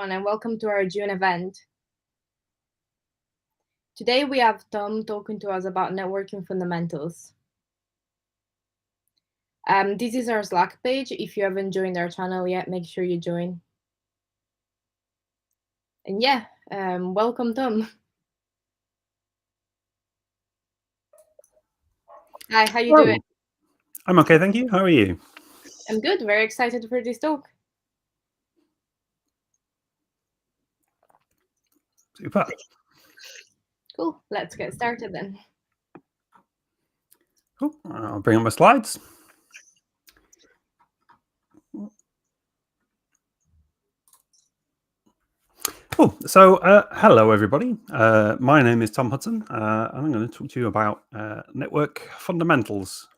everyone, and welcome to our June event. Today we have Tom talking to us about networking fundamentals. This is our Slack page. If you haven't joined our channel yet, make sure you join. And yeah, welcome, Tom. Hi, how you doing? I'm okay, thank you. How are you? I'm good. Very excited for this talk. Super. Cool. Let's get started then. Cool. I'll bring up my slides. Cool. So, hello everybody. My name is Tom Hudson, and I'm going to talk to you about network fundamentals.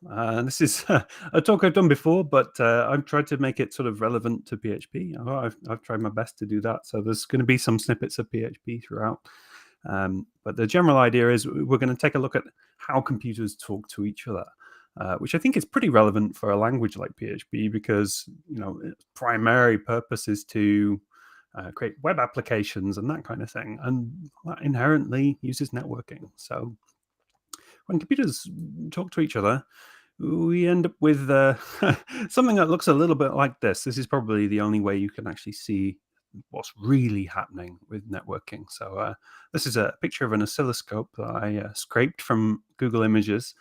This is a talk I've done before, but I've tried to make it sort of relevant to PHP. I've tried my best to do that. So there's going to be some snippets of PHP throughout. But the general idea is we're going to take a look at how computers talk to each other. Which I think is pretty relevant for a language like PHP because, its primary purpose is to create web applications and that kind of thing. And that inherently uses networking. So when computers talk to each other, we end up with something that looks a little bit like this. This is probably the only way you can actually see what's really happening with networking. So this is a picture of an oscilloscope that I scraped from Google Images,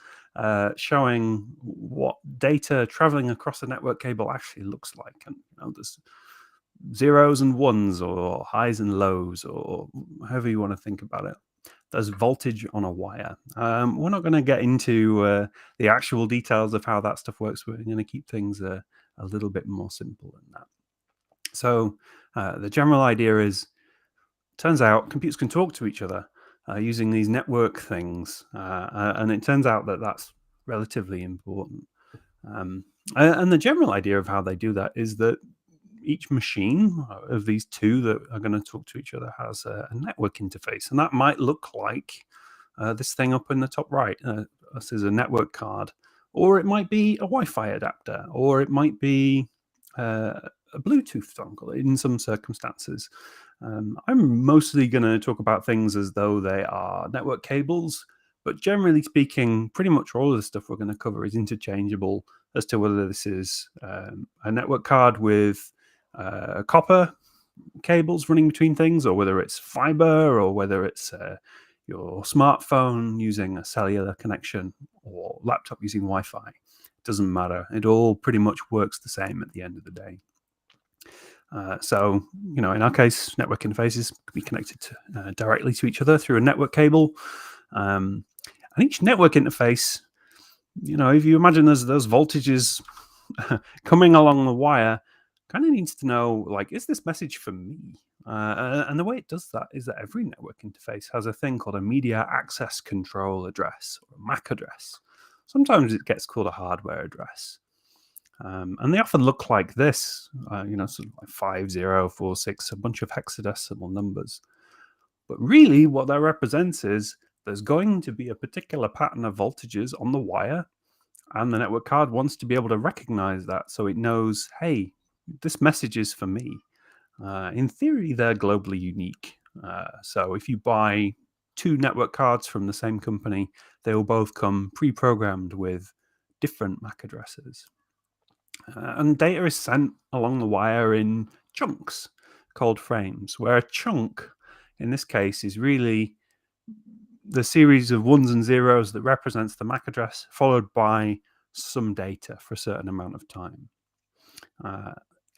showing what data traveling across a network cable actually looks like. And there's zeros and ones, or highs and lows, or however you want to think about it. There's voltage on a wire. We're not going to get into the actual details of how that stuff works. We're going to keep things a little bit more simple than that. So the general idea is, turns out computers can talk to each other using these network things. And it turns out that that's relatively important. And the general idea of how they do that is that each machine of these two that are going to talk to each other has a network interface. And that might look like this thing up in the top right. This is a network card. Or it might be a Wi-Fi adapter. Or it might be a Bluetooth dongle in some circumstances. I'm mostly going to talk about things as though they are network cables. But generally speaking, pretty much all of the stuff we're going to cover is interchangeable as to whether this is a network card with copper cables running between things, or whether it's fiber, or whether it's your smartphone using a cellular connection, or laptop using Wi-Fi. It doesn't matter. It all pretty much works the same at the end of the day. So, in our case, network interfaces can be connected directly to each other through a network cable. And each network interface, if you imagine there's those voltages coming along the wire, kind of needs to know, like, is this message for me? And the way it does that is that every network interface has a thing called a media access control address, or a MAC address. Sometimes it gets called a hardware address. And they often look like this, sort of like 5046, a bunch of hexadecimal numbers. But really what that represents is there's going to be a particular pattern of voltages on the wire, and the network card wants to be able to recognize that so it knows, hey, this message is for me. In theory, they're globally unique. So if you buy two network cards from the same company, they will both come pre-programmed with different MAC addresses. And data is sent along the wire in chunks called frames, where a chunk, in this case, is really the series of ones and zeros that represents the MAC address, followed by some data for a certain amount of time.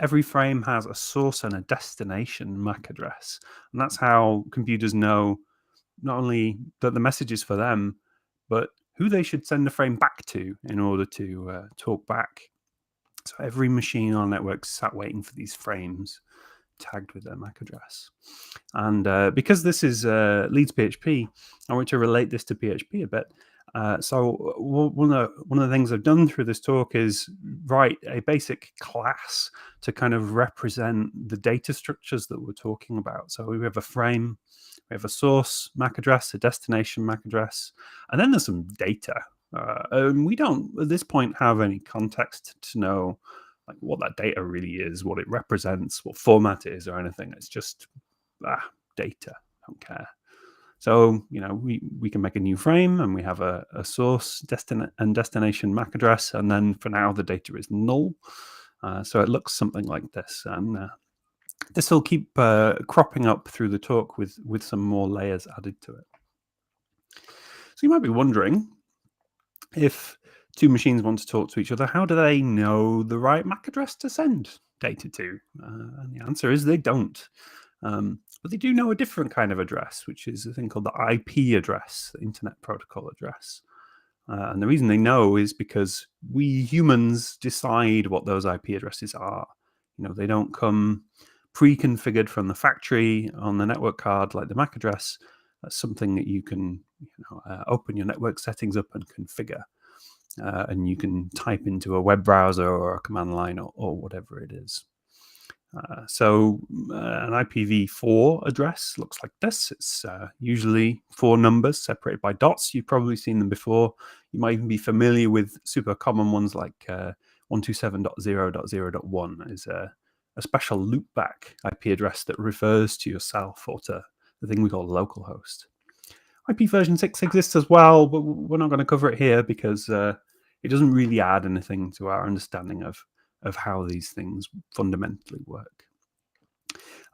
Every frame has a source and a destination MAC address. And that's how computers know not only that the message is for them, but who they should send the frame back to in order to talk back. So every machine on the network sat waiting for these frames tagged with their MAC address. And because this is Leeds PHP, I want to relate this to PHP a bit. So one of the things I've done through this talk is write a basic class to kind of represent the data structures that we're talking about. So we have a frame, we have a source MAC address, a destination MAC address, and then there's some data. And we don't, at this point, have any context to know like what that data really is, what it represents, what format it is, or anything. It's just data. I don't care. So, we can make a new frame, and we have a source and destination MAC address, and then for now the data is null. So it looks something like this, and this will keep cropping up through the talk with some more layers added to it. So you might be wondering, if two machines want to talk to each other, how do they know the right MAC address to send data to? And the answer is they don't. But they do know a different kind of address, which is a thing called the IP address, the Internet Protocol address. And the reason they know is because we humans decide what those IP addresses are. They don't come pre-configured from the factory on the network card like the MAC address. That's something that you can open your network settings up and configure. And you can type into a web browser or a command line or whatever it is. So an IPv4 address looks like this. It's usually 4 numbers separated by dots. You've probably seen them before. You might even be familiar with super common ones like 127.0.0.1 is a special loopback IP address that refers to yourself or to the thing we call localhost. IP version 6 exists as well, but we're not going to cover it here because it doesn't really add anything to our understanding of how these things fundamentally work.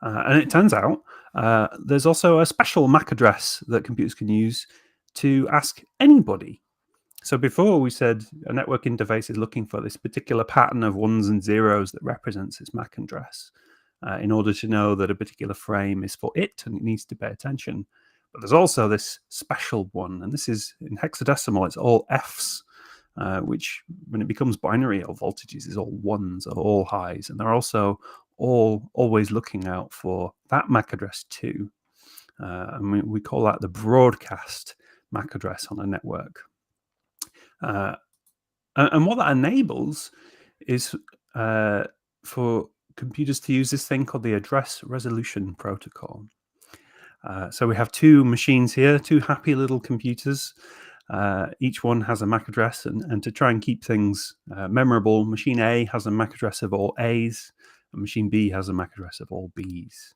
And it turns out there's also a special MAC address that computers can use to ask anybody. So before we said a network interface is looking for this particular pattern of ones and zeros that represents its MAC address in order to know that a particular frame is for it and it needs to pay attention. But there's also this special one, and this is in hexadecimal, it's all Fs. Which, when it becomes binary or voltages, is all ones or all highs, and they're also always looking out for that MAC address too. And we call that the broadcast MAC address on a network. And what that enables is for computers to use this thing called the address resolution protocol. So we have 2 machines here, 2 happy little computers. Each one has a MAC address, and to try and keep things memorable, machine A has a MAC address of all A's, and machine B has a MAC address of all B's.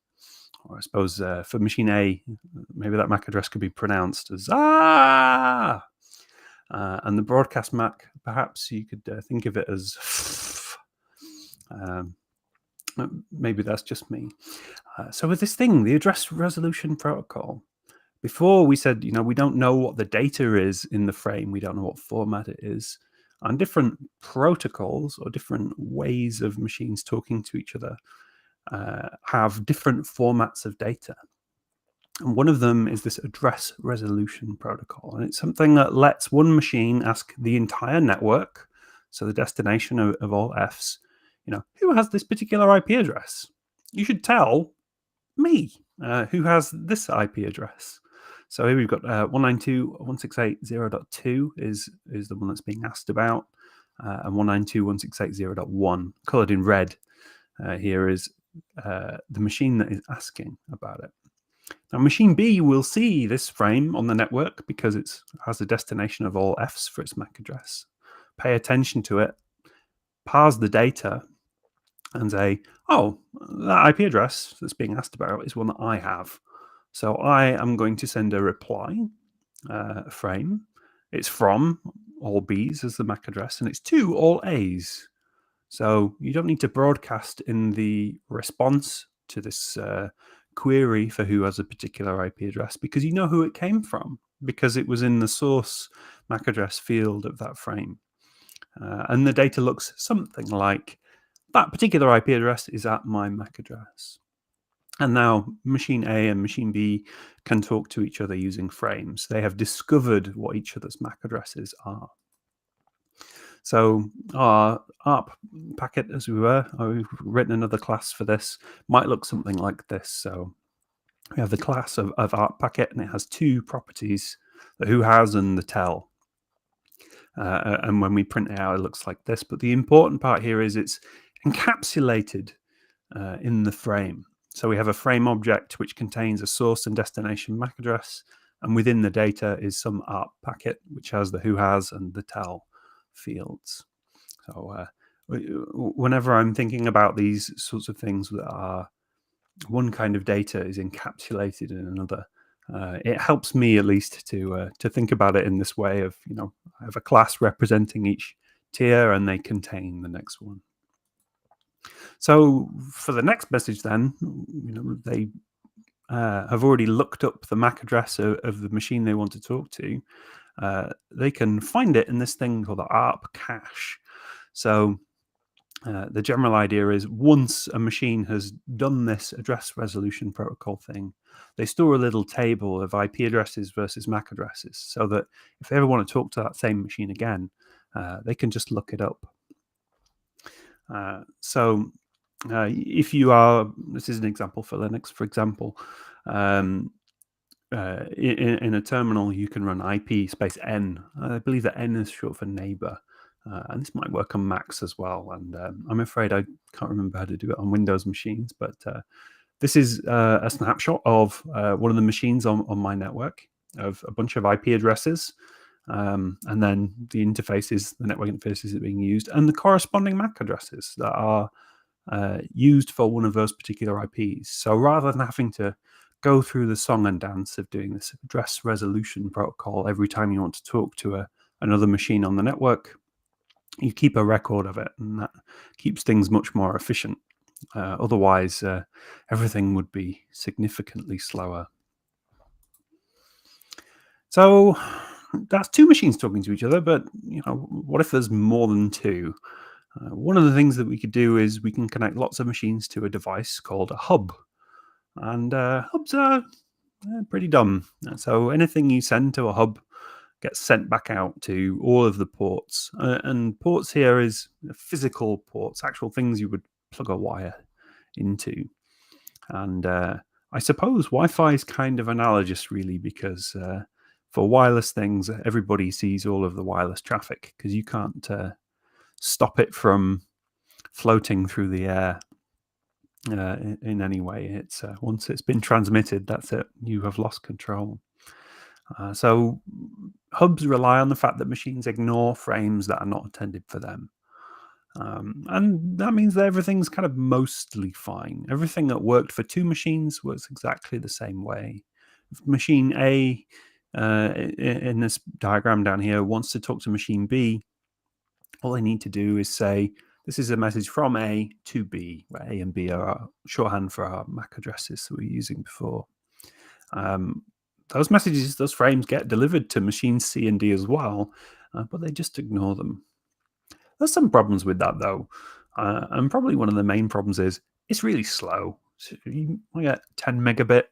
Or I suppose for machine A, maybe that MAC address could be pronounced as ah. And the broadcast MAC, perhaps you could think of it as maybe that's just me. So with this thing, the address resolution protocol, before we said, we don't know what the data is in the frame. We don't know what format it is. And different protocols or different ways of machines talking to each other have different formats of data. And one of them is this address resolution protocol. And it's something that lets one machine ask the entire network, so the destination of all Fs, who has this particular IP address? You should tell me who has this IP address. So here we've got 192.168.0.2 is the one that's being asked about, and 192.168.0.1, coloured in red here, is the machine that is asking about it. Now, machine B will see this frame on the network because it has a destination of all Fs for its MAC address, pay attention to it, parse the data, and say, oh, that IP address that's being asked about is one that I have. So I am going to send a reply frame. It's from all B's as the MAC address, and it's to all A's. So you don't need to broadcast in the response to this query for who has a particular IP address, because you know who it came from, because it was in the source MAC address field of that frame. And the data looks something like, that particular IP address is at my MAC address. And now machine A and machine B can talk to each other using frames. They have discovered what each other's MAC addresses are. So our ARP packet, as we've written another class for this, might look something like this. So we have the class of ARP packet, and it has 2 properties, the who has and the tell. And when we print it out, it looks like this. But the important part here is it's encapsulated in the frame. So we have a frame object which contains a source and destination MAC address, and within the data is some ARP packet which has the who has and the tell fields. So whenever I'm thinking about these sorts of things that are one kind of data is encapsulated in another, it helps me at least to think about it in this way of, I have a class representing each tier and they contain the next one. So for the next message then, they have already looked up the MAC address of the machine they want to talk to. They can find it in this thing called the ARP cache. So the general idea is once a machine has done this address resolution protocol thing, they store a little table of IP addresses versus MAC addresses so that if they ever want to talk to that same machine again, they can just look it up. If you are, this is an example for Linux, for example, in a terminal, you can run IP space N. I believe that N is short for neighbor. And this might work on Macs as well. And I'm afraid I can't remember how to do it on Windows machines, but this is a snapshot of one of the machines on my network of a bunch of IP addresses. And then the interfaces, the network interfaces that are being used, and the corresponding MAC addresses that are used for one of those particular IPs. So rather than having to go through the song and dance of doing this address resolution protocol every time you want to talk to another machine on the network, you keep a record of it, and that keeps things much more efficient. Otherwise, everything would be significantly slower. So that's two machines talking to each other, but what if there's more than two? One of the things that we could do is we can connect lots of machines to a device called a hub. And hubs are pretty dumb. So anything you send to a hub gets sent back out to all of the ports. And ports here is physical ports, actual things you would plug a wire into. And I suppose Wi-Fi is kind of analogous, really, because for wireless things, everybody sees all of the wireless traffic because you can't stop it from floating through the air in any way. It's once it's been transmitted, that's it. You have lost control. So hubs rely on the fact that machines ignore frames that are not intended for them. And that means that everything's kind of mostly fine. Everything that worked for two machines works exactly the same way. If machine A in this diagram down here wants to talk to machine B, all they need to do is say, this is a message from A to B, where A and B are our shorthand for our MAC addresses that we were using before. Those messages, those frames get delivered to machines C and D as well, but they just ignore them. There's some problems with that, though. And probably one of the main problems is it's really slow. So you might get 10 megabit,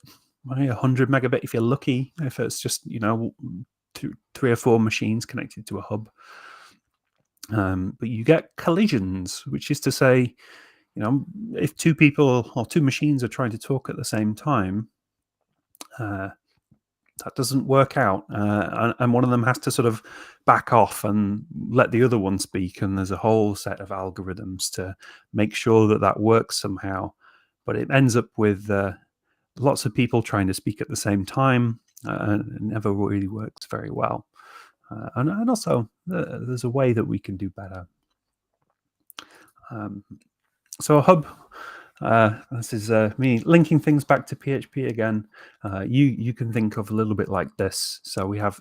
maybe 100 megabit if you're lucky, if it's just, 3 or 4 machines connected to a hub. But you get collisions, which is to say, if two people or two machines are trying to talk at the same time, that doesn't work out. And one of them has to sort of back off and let the other one speak. And there's a whole set of algorithms to make sure that that works somehow. But it ends up with lots of people trying to speak at the same time. And it never really works very well. And also, there's a way that we can do better. So a hub, this is me linking things back to PHP again. You can think of a little bit like this. So we have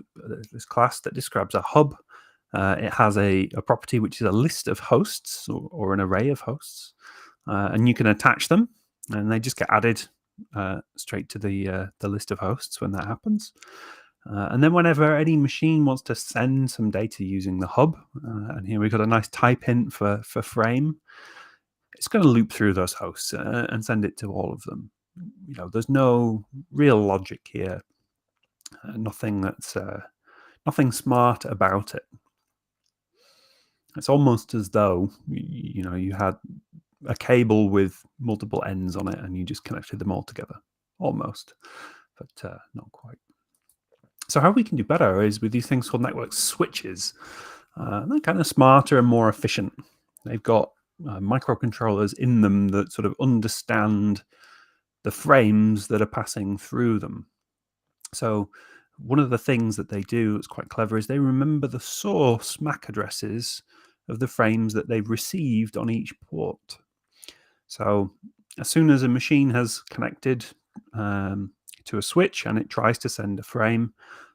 this class that describes a hub. It has a property which is a list of hosts or an array of hosts. And you can attach them, and they just get added straight to the list of hosts when that happens. And then whenever any machine wants to send some data using the hub, and here we've got a nice type hint for frame, it's going to loop through those hosts and send it to all of them. There's no real logic here. Nothing smart about it. It's almost as though you had a cable with multiple ends on it and you just connected them all together, almost, but not quite. So how we can do better is with these things called network switches. They're kind of smarter and more efficient. They've got microcontrollers in them that sort of understand the frames that are passing through them. So one of the things that they do that's quite clever is they remember the source MAC addresses of the frames that they've received on each port. So as soon as a machine has connected to a switch and it tries to send a frame,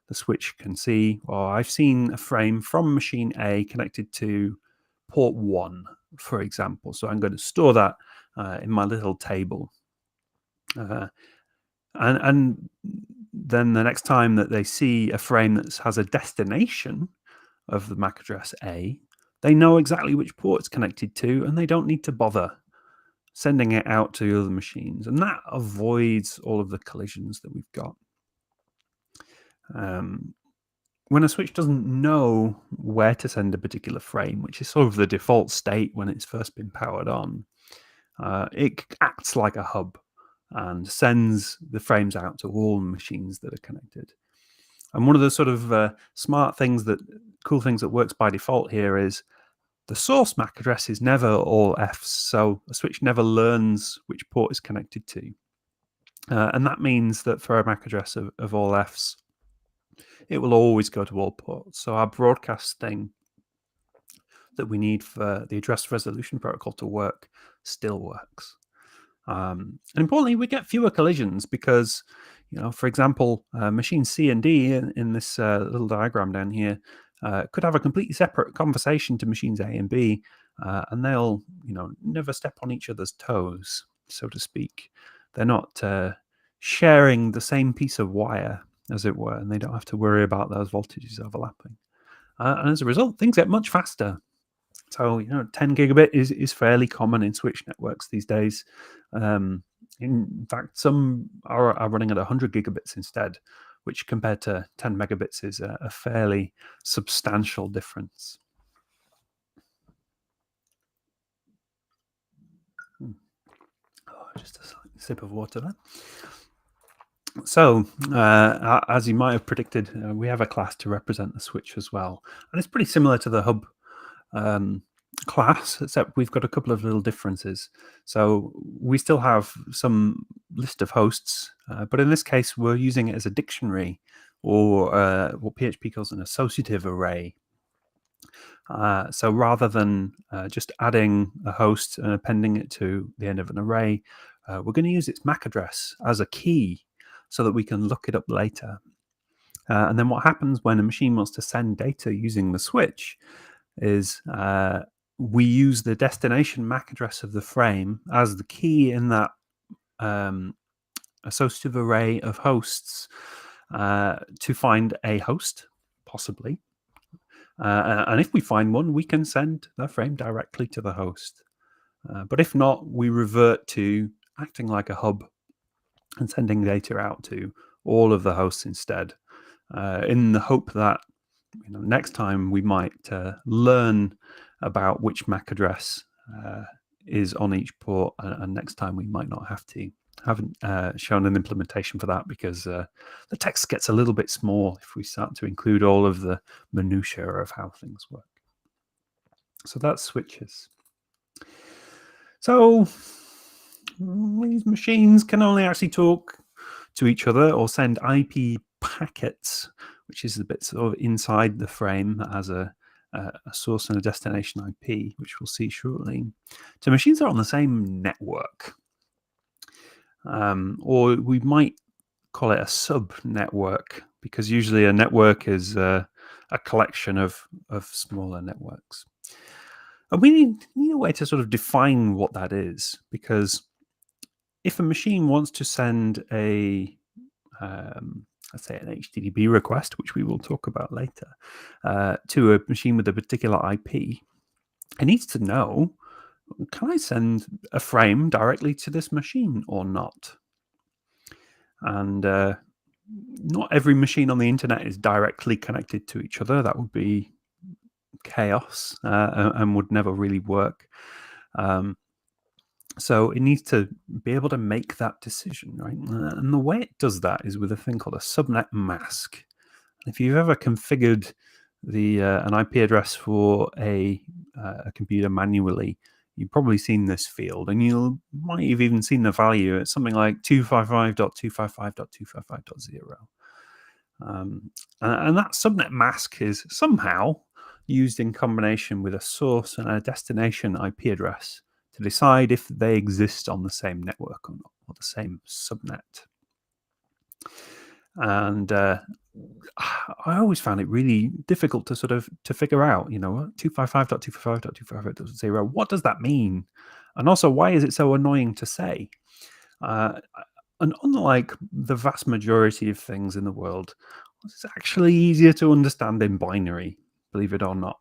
the switch can see, well, I've seen a frame from machine A connected to port 1, for example. So I'm going to store that in my little table. And then the next time that they see a frame that has a destination of the MAC address A, they know exactly which port it's connected to, and they don't need to bother sending it out to other machines. And that avoids all of the collisions that we've got. When a switch doesn't know where to send a particular frame, which is sort of the default state when it's first been powered on, it acts like a hub and sends the frames out to all machines that are connected. And one of the sort of cool things that works by default here is the source MAC address is never all Fs, so a switch never learns which port is connected to. And that means that for a MAC address of all Fs, it will always go to all ports. So our broadcast thing that we need for the address resolution protocol to work still works. And importantly, we get fewer collisions because, for example, machine C and D in this little diagram down here could have a completely separate conversation to machines A and B, and they'll, never step on each other's toes, so to speak. They're not sharing the same piece of wire, as it were, and they don't have to worry about those voltages overlapping. And as a result, things get much faster. So, 10 gigabit is fairly common in switch networks these days. In fact, some are running at 100 gigabits instead, which compared to 10 megabits is a fairly substantial difference. Just a sip of water there. So, as you might have predicted, we have a class to represent the switch as well. And it's pretty similar to the hub class, except we've got a couple of little differences. So we still have some list of hosts, but in this case, we're using it as a dictionary, or what PHP calls an associative array. So rather than just adding a host and appending it to the end of an array, we're going to use its MAC address as a key so that we can look it up later. And then what happens when a machine wants to send data using the switch is we use the destination MAC address of the frame as the key in that associative array of hosts to find a host, possibly. And if we find one, we can send the frame directly to the host. But if not, we revert to acting like a hub and sending data out to all of the hosts instead, in the hope that next time we might learn about which MAC address is on each port, and next time we might not have to. Haven't shown an implementation for that because the text gets a little bit small if we start to include all of the minutiae of how things work. So that's switches. So these machines can only actually talk to each other or send IP packets, which is the bit sort of inside the frame that has a source and a destination IP, which we'll see shortly, to machines that are on the same network. Or we might call it a sub-network, because usually a network is a collection of smaller networks. And we need a way to sort of define what that is, because if a machine wants to send a, let's say, an HTTP request, which we will talk about later, to a machine with a particular IP, it needs to know, can I send a frame directly to this machine or not? And not every machine on the internet is directly connected to each other. That would be chaos and would never really work. So it needs to be able to make that decision, right? And the way it does that is with a thing called a subnet mask. If you've ever configured an IP address for a computer manually, you've probably seen this field, and you might have even seen the value. It's something like 255.255.255.0. And that subnet mask is somehow used in combination with a source and a destination IP address to decide if they exist on the same network or not, or the same subnet. And I always found it really difficult to to figure out, 255.255.255.0. What does that mean? And also, why is it so annoying to say? And unlike the vast majority of things in the world, it's actually easier to understand in binary, believe it or not.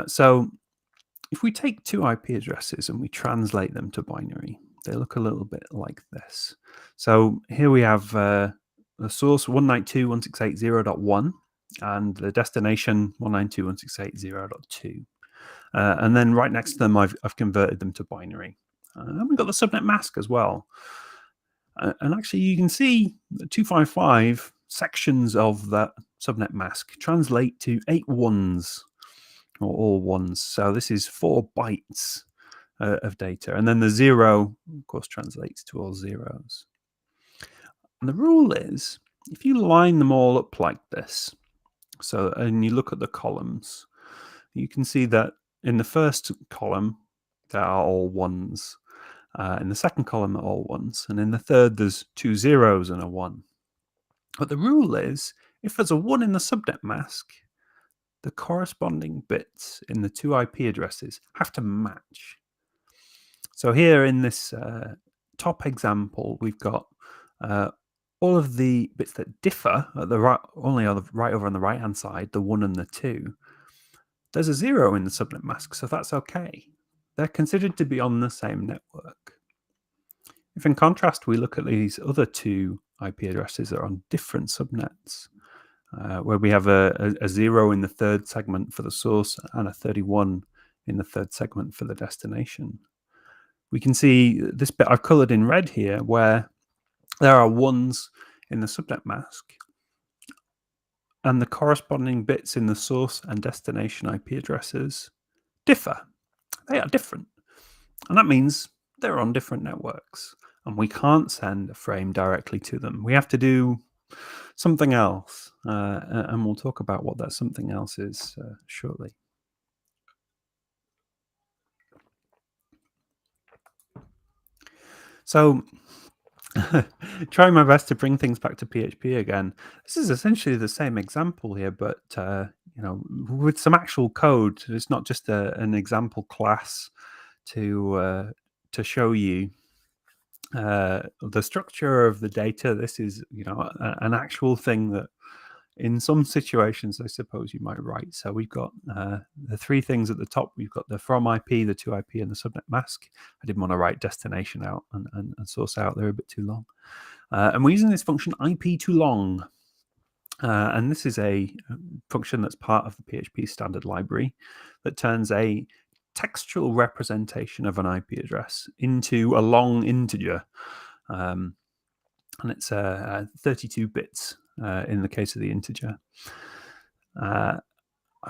So if we take two IP addresses and we translate them to binary, they look a little bit like this. So here we have the source 192.168.0.1 and the destination 192.168.0.2. And then right next to them, I've converted them to binary. And we've got the subnet mask as well. And actually, you can see the 255 sections of that subnet mask translate to 8 ones, or all ones. So this is 4 bytes of data. And then the 0, of course, translates to all zeros. And the rule is, if you line them all up like this, and you look at the columns, you can see that in the first column, there are all ones. In the second column, they're all ones. And in the third, there's 2 zeros and a 1. But the rule is, if there's a 1 in the subnet mask, the corresponding bits in the 2 IP addresses have to match. So here in this top example, we've got all of the bits that differ at the right, only on the right over on the right-hand side, the 1 and the 2. There's a 0 in the subnet mask, so that's okay. They're considered to be on the same network. If in contrast, we look at these other 2 IP addresses that are on different subnets, where we have a 0 in the third segment for the source and a 31 in the third segment for the destination. We can see this bit I've colored in red here, where there are 1s in the subnet mask, and the corresponding bits in the source and destination IP addresses differ. They are different. And that means they're on different networks. And we can't send a frame directly to them. We have to do something else. And we'll talk about what that something else is shortly. So trying my best to bring things back to PHP again. This is essentially the same example here, but with some actual code. It's not just an example class to show you the structure of the data. This is an actual thing that in some situations I suppose you might write. So we've got the 3 things at the top. We've got the from IP, the 2 IP, and the subnet mask. I didn't want to write destination out and source out. They're a bit too long. And we're using this function IP too long. And this is a function that's part of the PHP standard library that turns a textual representation of an IP address into a long integer. And it's 32 bits in the case of the integer. And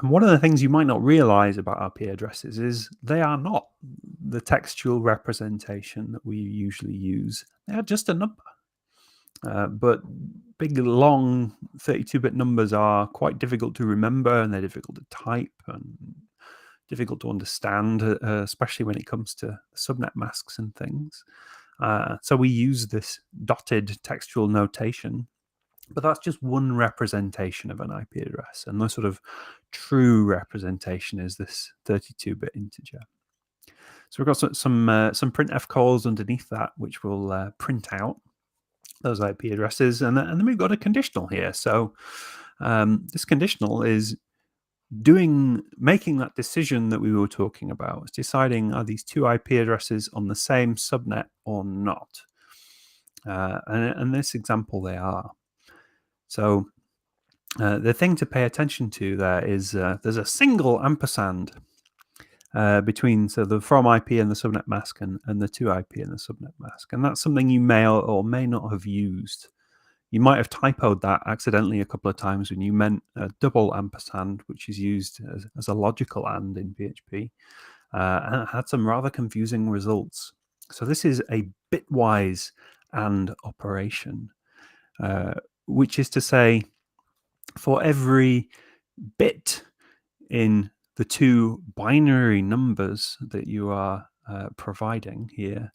one of the things you might not realize about IP addresses is they are not the textual representation that we usually use. They are just a number. But big, long 32-bit numbers are quite difficult to remember, and they're difficult to type and difficult to understand, especially when it comes to subnet masks and things. So we use this dotted textual notation, but that's just one representation of an IP address. And the sort of true representation is this 32-bit integer. So we've got some printf calls underneath that, which will print out those IP addresses. And then we've got a conditional here. So this conditional is making that decision that we were talking about. It's deciding, are these 2 IP addresses on the same subnet or not? And in this example, they are. So the thing to pay attention to there is there's a single ampersand between the from IP and the subnet mask and the 2 IP and the subnet mask. And that's something you may or may not have used. You might have typoed that accidentally a couple of times when you meant a double ampersand, which is used as a logical AND in PHP, and it had some rather confusing results. So this is a bitwise AND operation, which is to say, for every bit in the two binary numbers that you are providing here,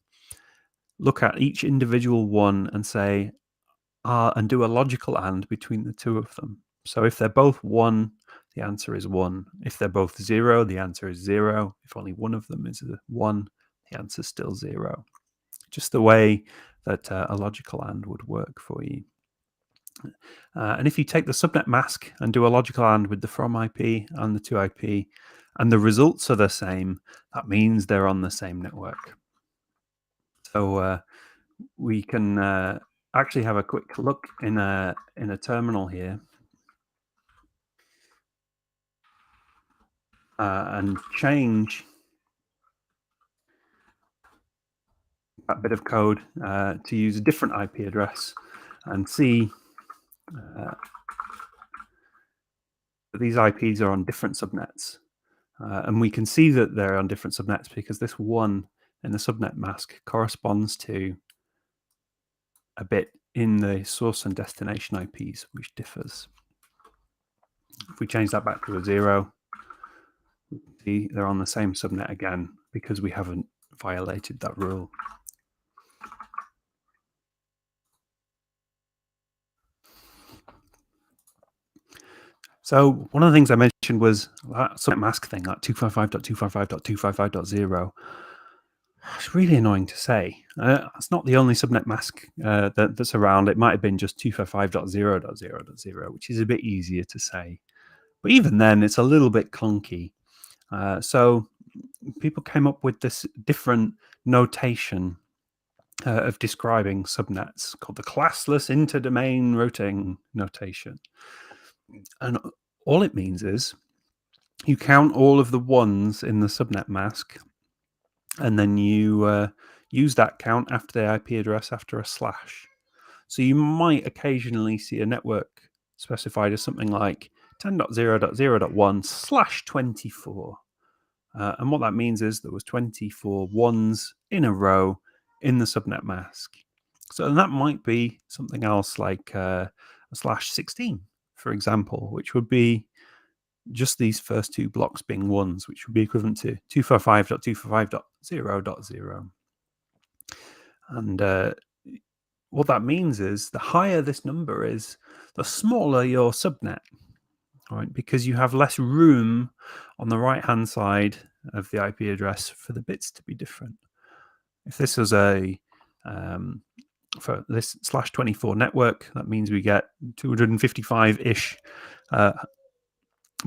look at each individual one and say, and do a logical AND between the two of them. So if they're both 1, the answer is 1. If they're both 0, the answer is 0. If only one of them is a 1, the answer is still 0. Just the way that a logical AND would work for you. And if you take the subnet mask and do a logical AND with the from IP and the to IP, and the results are the same, that means they're on the same network. So we can actually have a quick look in a terminal here and change that bit of code to use a different IP address and see that these IPs are on different subnets. And we can see that they're on different subnets because this 1 in the subnet mask corresponds to a bit in the source and destination IPs, which differs. If we change that back to a 0, see they're on the same subnet again because we haven't violated that rule. So one of the things I mentioned was that subnet mask thing, like 255.255.255.0. It's really annoying to say. It's not the only subnet mask that's around. It might have been just 255.0.0.0, which is a bit easier to say. But even then, it's a little bit clunky. So people came up with this different notation of describing subnets called the classless interdomain routing notation. And all it means is you count all of the ones in the subnet mask, and then you use that count after the IP address after a slash. So you might occasionally see a network specified as something like 10.0.0.1/24. And what that means is there was 24 ones in a row in the subnet mask. So that might be something else like a /16, for example, which would be just these first two blocks being ones, which would be equivalent to 255.255.0.0. And what that means is the higher this number is, the smaller your subnet, right? Because you have less room on the right-hand side of the IP address for the bits to be different. If this was a for this /24 network, that means we get 255-ish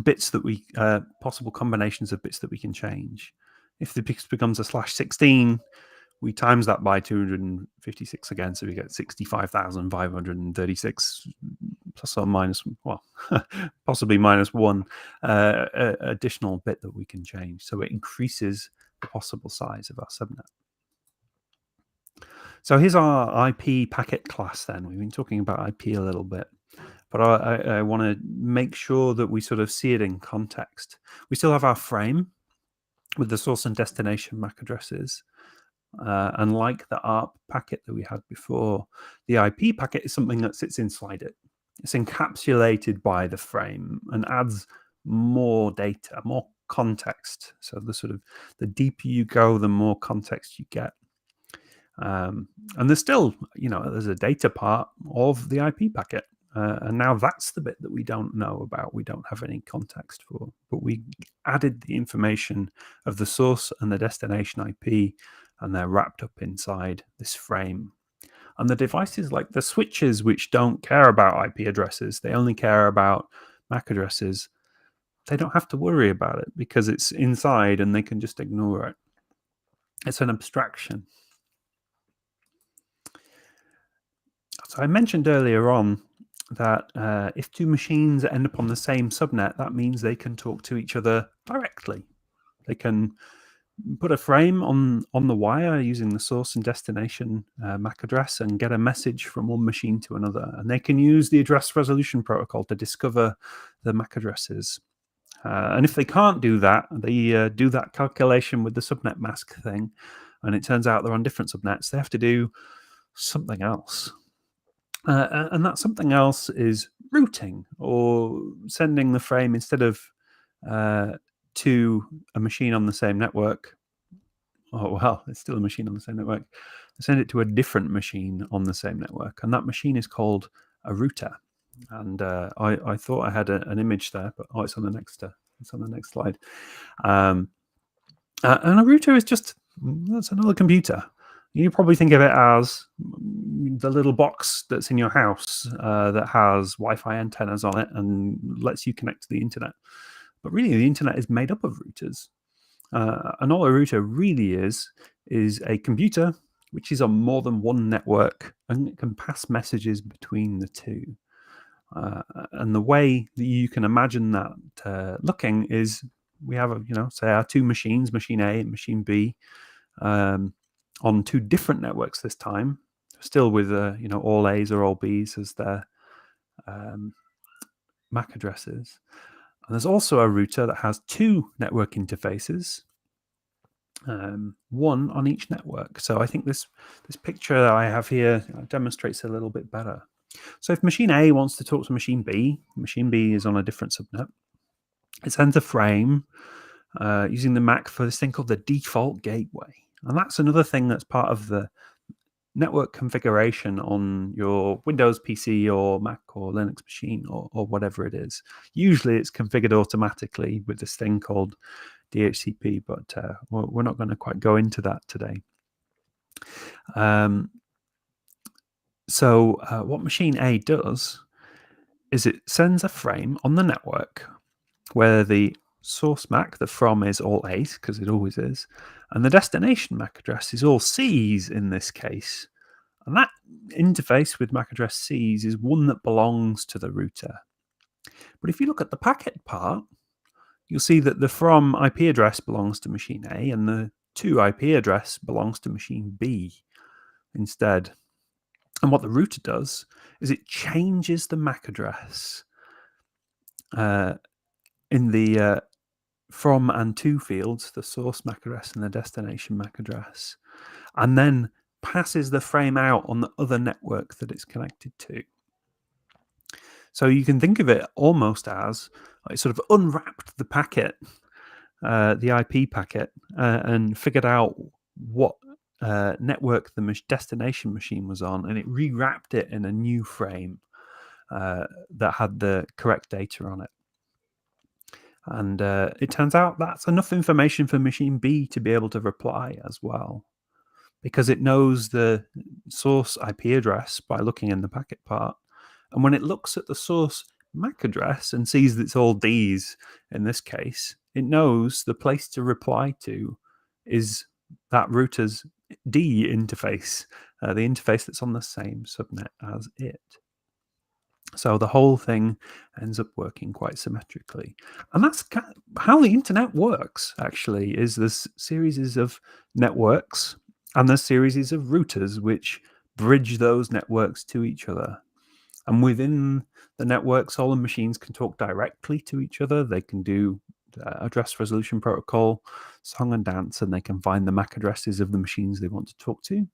bits that we possible combinations of bits that we can change. If the bit becomes a /16, we times that by 256 again, so we get 65,536 plus or minus, well, possibly minus one additional bit that we can change. So it increases the possible size of our subnet. So here's our IP packet class then. We've been talking about IP a little bit, but I want to make sure that we sort of see it in context. We still have our frame with the source and destination MAC addresses. And like the ARP packet that we had before, the IP packet is something that sits inside it. It's encapsulated by the frame and adds more data, more context. So the deeper you go, the more context you get. And there's still, there's a data part of the IP packet. And now that's the bit that we don't know about. We don't have any context for, but we added the information of the source and the destination IP, and they're wrapped up inside this frame. And the devices like the switches, which don't care about IP addresses, they only care about MAC addresses, they don't have to worry about it because it's inside and they can just ignore it. It's an abstraction. So I mentioned earlier on that if two machines end up on the same subnet, that means they can talk to each other directly. They can put a frame on the wire using the source and destination MAC address and get a message from one machine to another. And they can use the address resolution protocol to discover the MAC addresses. And if they can't do that, they do that calculation with the subnet mask thing, and it turns out they're on different subnets. They have to do something else. And that something else is routing or sending the frame instead of to a machine on the same network. Oh, well, it's still a machine on the same network. Send it to a different machine on the same network, and that machine is called a router. And I thought I had an image there, but it's on the next slide. And a router is that's another computer. You probably think of it as the little box that's in your house that has Wi-Fi antennas on it and lets you connect to the internet. But really, the internet is made up of routers. And all a router really is a computer which is on more than one network, and it can pass messages between the two. And the way that you can imagine that looking is we have, say our two machines, machine A and machine B, on two different networks this time, still with all A's or all B's as their MAC addresses. And there's also a router that has two network interfaces, one on each network. So I think this picture that I have here demonstrates a little bit better. So if machine A wants to talk to machine B is on a different subnet. It sends a frame using the MAC for this thing called the default gateway. And that's another thing that's part of the network configuration on your Windows PC or Mac or Linux machine or whatever it is. Usually it's configured automatically with this thing called DHCP, but we're not going to quite go into that today. So what machine A does is it sends a frame on the network where the source MAC, the from, is all A's, because it always is, and the destination MAC address is all C's in this case. And that interface with MAC address C's is one that belongs to the router. But if you look at the packet part, you'll see that the from IP address belongs to machine A and the to IP address belongs to machine B instead. And what the router does is it changes the MAC address in the from and to fields, the source MAC address and the destination MAC address, and then passes the frame out on the other network that it's connected to. So you can think of it almost as it sort of unwrapped the packet, the IP packet, and figured out what network the destination machine was on, and it rewrapped it in a new frame that had the correct data on it. And it turns out that's enough information for machine B to be able to reply as well, because it knows the source IP address by looking in the packet part. And when it looks at the source MAC address and sees that it's all D's in this case, it knows the place to reply to is that router's D interface, the interface that's on the same subnet as it. So the whole thing ends up working quite symmetrically. And that's how the internet works, actually, is there's series of networks and there's series of routers which bridge those networks to each other. And within the networks, all the machines can talk directly to each other. They can do address resolution protocol, song and dance, and they can find the MAC addresses of the machines they want to talk to.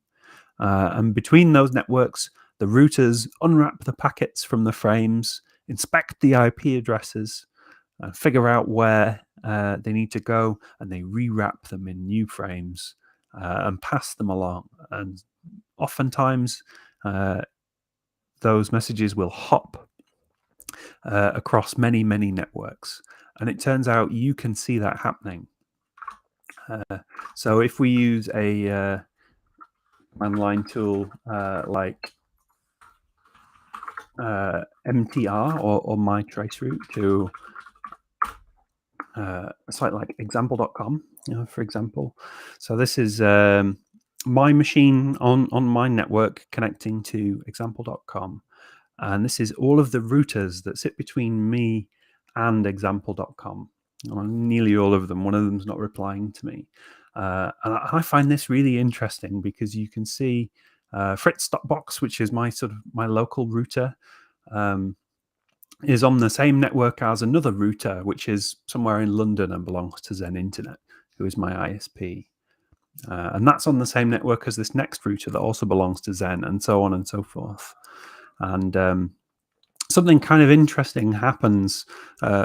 And between those networks, the routers unwrap the packets from the frames, inspect the IP addresses, figure out where they need to go, and they rewrap them in new frames and pass them along. And oftentimes, those messages will hop across many, many networks. And it turns out you can see that happening. So if we use a command line tool like MTR or my traceroute to a site like example.com, for example. So this is my machine on my network connecting to example.com. And this is all of the routers that sit between me and example.com. Nearly all of them. One of them's not replying to me. And I find this really interesting because you can see Fritz.box, which is my local router, is on the same network as another router, which is somewhere in London and belongs to Zen Internet, who is my ISP. And that's on the same network as this next router that also belongs to Zen, and so on and so forth. And something kind of interesting happens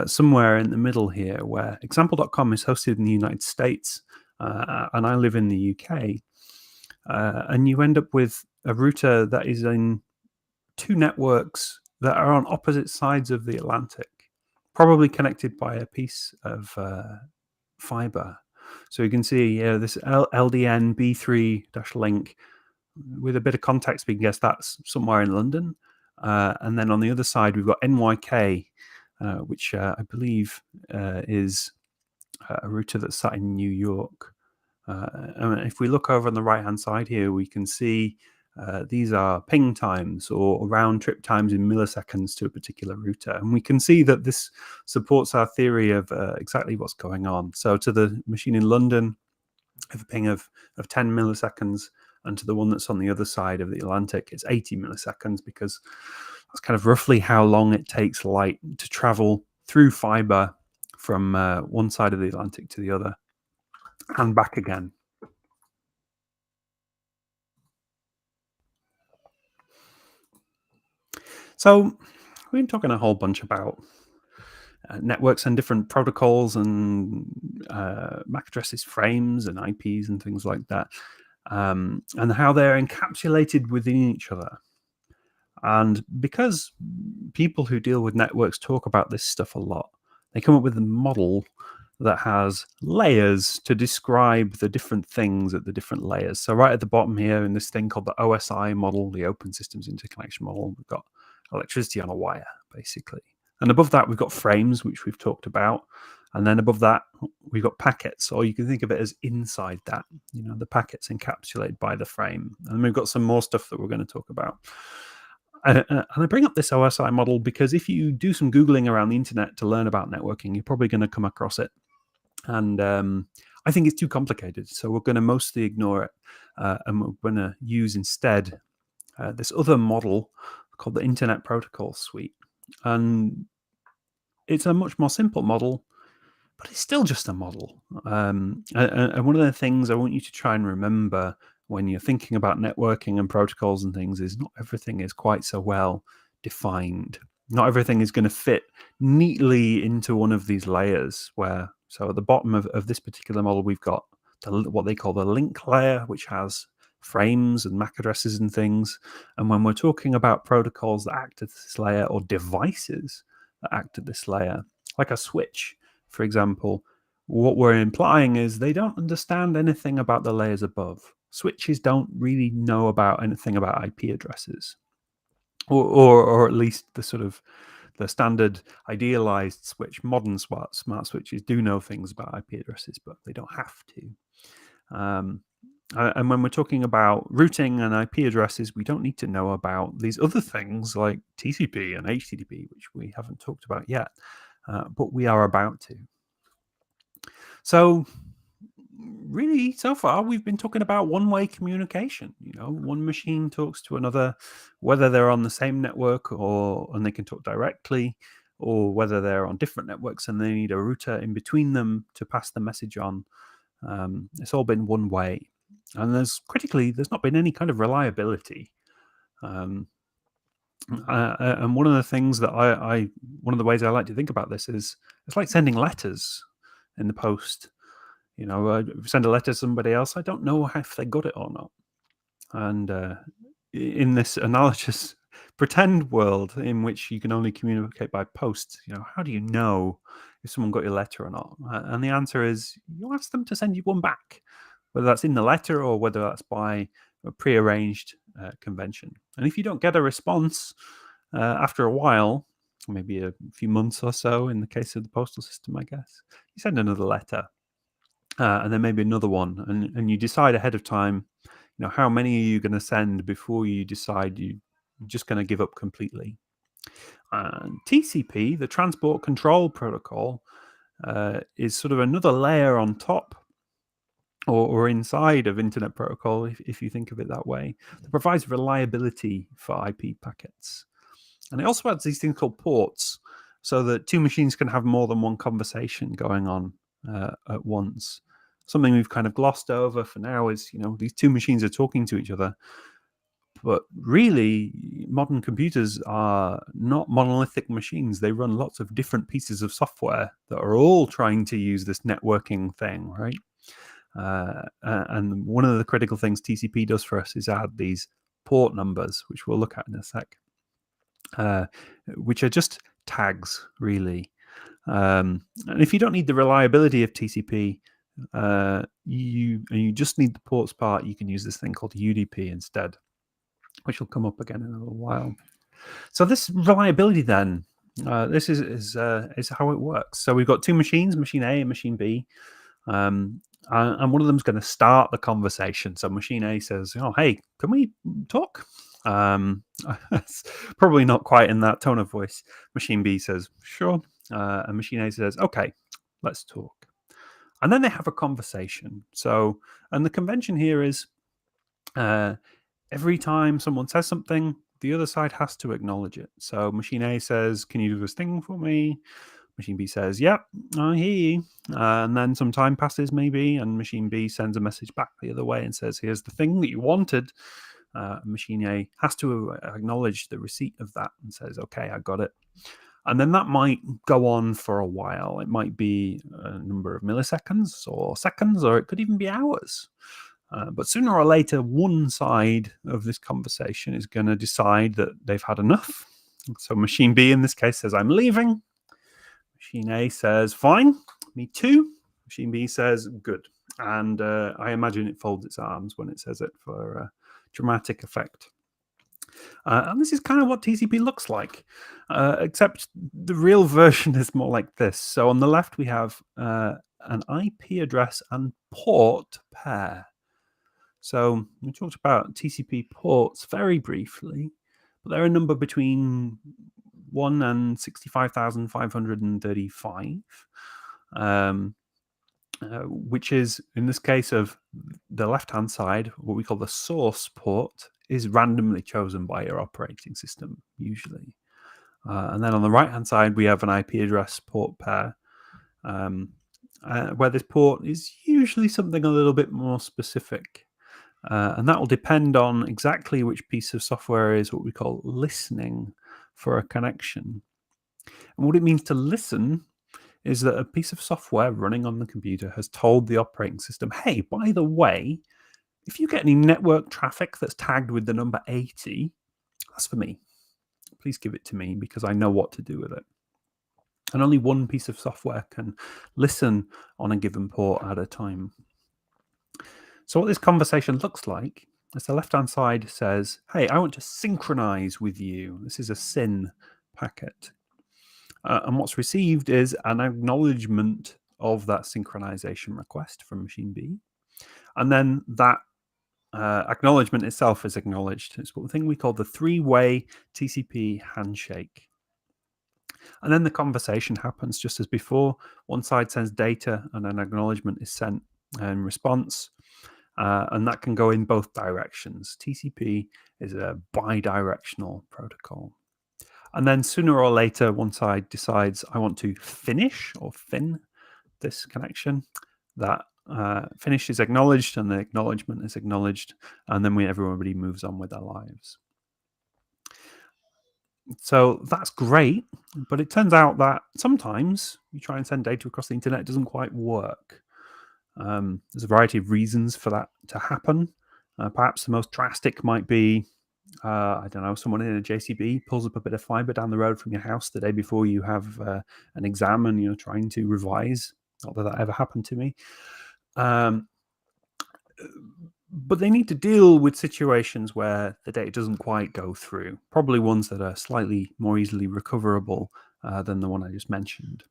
somewhere in the middle here, where example.com is hosted in the United States, and I live in the UK. And you end up with a router that is in two networks that are on opposite sides of the Atlantic, probably connected by a piece of fiber. So you can see this LDN B3-link. With a bit of context, we can guess that's somewhere in London. And then on the other side, we've got NYK, which I believe is a router that's sat in New York. And if we look over on the right-hand side here, we can see these are ping times or round trip times in milliseconds to a particular router. And we can see that this supports our theory of exactly what's going on. So to the machine in London, have a ping of 10 milliseconds, and to the one that's on the other side of the Atlantic, it's 80 milliseconds, because that's kind of roughly how long it takes light to travel through fiber from one side of the Atlantic to the other and back again. So we've been talking a whole bunch about networks and different protocols and MAC addresses, frames and IPs and things like that, and how they're encapsulated within each other. And because people who deal with networks talk about this stuff a lot, they come up with a model that has layers to describe the different things at the different layers. So right at the bottom here in this thing called the OSI model, the Open Systems Interconnection model, we've got electricity on a wire, basically. And above that, we've got frames, which we've talked about. And then above that, we've got packets, or you can think of it as inside that, the packets encapsulated by the frame. And we've got some more stuff that we're going to talk about. And I bring up this OSI model because if you do some Googling around the internet to learn about networking, you're probably going to come across it. And I think it's too complicated, so we're going to mostly ignore it. And we're going to use instead this other model called the Internet Protocol Suite. And it's a much more simple model, but it's still just a model. And one of the things I want you to try and remember when you're thinking about networking and protocols and things is not everything is quite so well defined. Not everything is going to fit neatly into one of these layers. So at the bottom of this particular model, we've got what they call the link layer, which has frames and MAC addresses and things. And when we're talking about protocols that act at this layer, or devices that act at this layer, like a switch, for example, what we're implying is they don't understand anything about the layers above. Switches don't really know about anything about IP addresses, or at least the sort of the standard idealized switch. Modern smart switches do know things about IP addresses, but they don't have to. And when we're talking about routing and IP addresses, we don't need to know about these other things like TCP and HTTP, which we haven't talked about yet, but we are about to. So really, so far, we've been talking about one-way communication. One machine talks to another, whether they're on the same network and they can talk directly, or whether they're on different networks and they need a router in between them to pass the message on. It's all been one way. And there's not been any kind of reliability. And one of the things that one of the ways I like to think about this is it's like sending letters in the post. Send a letter to somebody else, I don't know if they got it or not. And in this analogous pretend world in which you can only communicate by post, how do you know if someone got your letter or not? And the answer is you ask them to send you one back, whether that's in the letter or whether that's by a prearranged convention. And if you don't get a response after a while, maybe a few months or so in the case of the postal system, I guess, you send another letter. And then maybe another one, and you decide ahead of time, how many are you going to send before you decide you're just going to give up completely. TCP, the Transport Control Protocol, is sort of another layer on top or inside of Internet Protocol, if you think of it that way, that provides reliability for IP packets. And it also has these things called ports, so that two machines can have more than one conversation going on at once. Something we've kind of glossed over for now is, these two machines are talking to each other, But really, modern computers are not monolithic machines. They run lots of different pieces of software that are all trying to use this networking thing, right? And one of the critical things TCP does for us is add these port numbers, which we'll look at in a sec, which are just tags, really. And if you don't need the reliability of TCP, you just need the ports part, you can use this thing called UDP instead, which will come up again in a little while. So this reliability then, this is how it works. So we've got two machines, machine A and machine B. And one of them is going to start the conversation. So machine A says, "Oh, hey, can we talk?" It's probably not quite in that tone of voice. Machine B says, "Sure," and machine A says, "Okay, let's talk." And then they have a conversation. So, and the convention here is every time someone says something, the other side has to acknowledge it. So machine A says, "Can you do this thing for me?" Machine B says, "Yep, I hear you." And then some time passes maybe, and machine B sends a message back the other way and says, "Here's the thing that you wanted." Machine A has to acknowledge the receipt of that and says, "Okay, I got it." And then that might go on for a while. It might be a number of milliseconds or seconds, or it could even be hours. But sooner or later, one side of this conversation is going to decide that they've had enough. So machine B in this case says, "I'm leaving." Machine A says, "Fine, me too." Machine B says, "Good." And I imagine it folds its arms when it says it for dramatic effect. And this is kind of what TCP looks like, except the real version is more like this. So on the left, we have an IP address and port pair. So we talked about TCP ports very briefly, but they're a number between 1 and 65,535, which is, in this case of the left-hand side, what we call the source port, is randomly chosen by your operating system, usually. And then on the right-hand side, we have an IP address port pair, where this port is usually something a little bit more specific. And that will depend on exactly which piece of software is what we call listening for a connection. And what it means to listen is that a piece of software running on the computer has told the operating system, "Hey, by the way, if you get any network traffic that's tagged with the number 80, that's for me. Please give it to me because I know what to do with it." And only one piece of software can listen on a given port at a time. So what this conversation looks like is the left-hand side says, "Hey, I want to synchronize with you." This is a SYN packet. And what's received is an acknowledgement of that synchronization request from machine B. And then that acknowledgement itself is acknowledged. It's what thing we call the three-way TCP handshake. And then the conversation happens just as before. One side sends data and an acknowledgement is sent in response. And that can go in both directions. TCP is a bidirectional protocol. And then sooner or later, one side decides, "I want to finish or fin this connection." That finish is acknowledged and the acknowledgement is acknowledged. And then everybody moves on with their lives. So that's great. But it turns out that sometimes you try and send data across the internet, it doesn't quite work. There's a variety of reasons for that to happen. Perhaps the most drastic might be, I don't know, someone in a JCB pulls up a bit of fiber down the road from your house the day before you have an exam and you're trying to revise. Not that that ever happened to me. But they need to deal with situations where the data doesn't quite go through, probably ones that are slightly more easily recoverable than the one I just mentioned.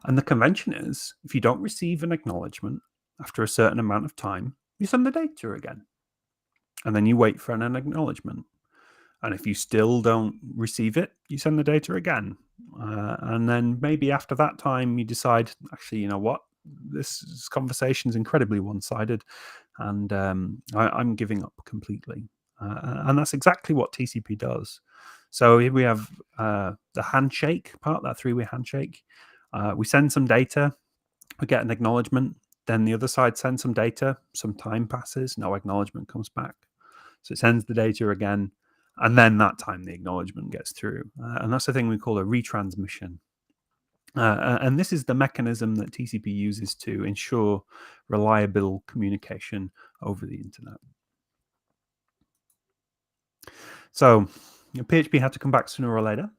And the convention is, if you don't receive an acknowledgement after a certain amount of time, you send the data again. And then you wait for an acknowledgement. And if you still don't receive it, you send the data again. And then maybe after that time, you decide, actually, you know what? This conversation is incredibly one-sided, and I'm giving up completely. And that's exactly what TCP does. So here we have the handshake part, that three-way handshake. We send some data, we get an acknowledgement, then the other side sends some data, some time passes, no acknowledgement comes back. So it sends the data again, and then that time the acknowledgement gets through. And that's the thing we call a retransmission. And this is the mechanism that TCP uses to ensure reliable communication over the internet. So PHP had to come back sooner or later.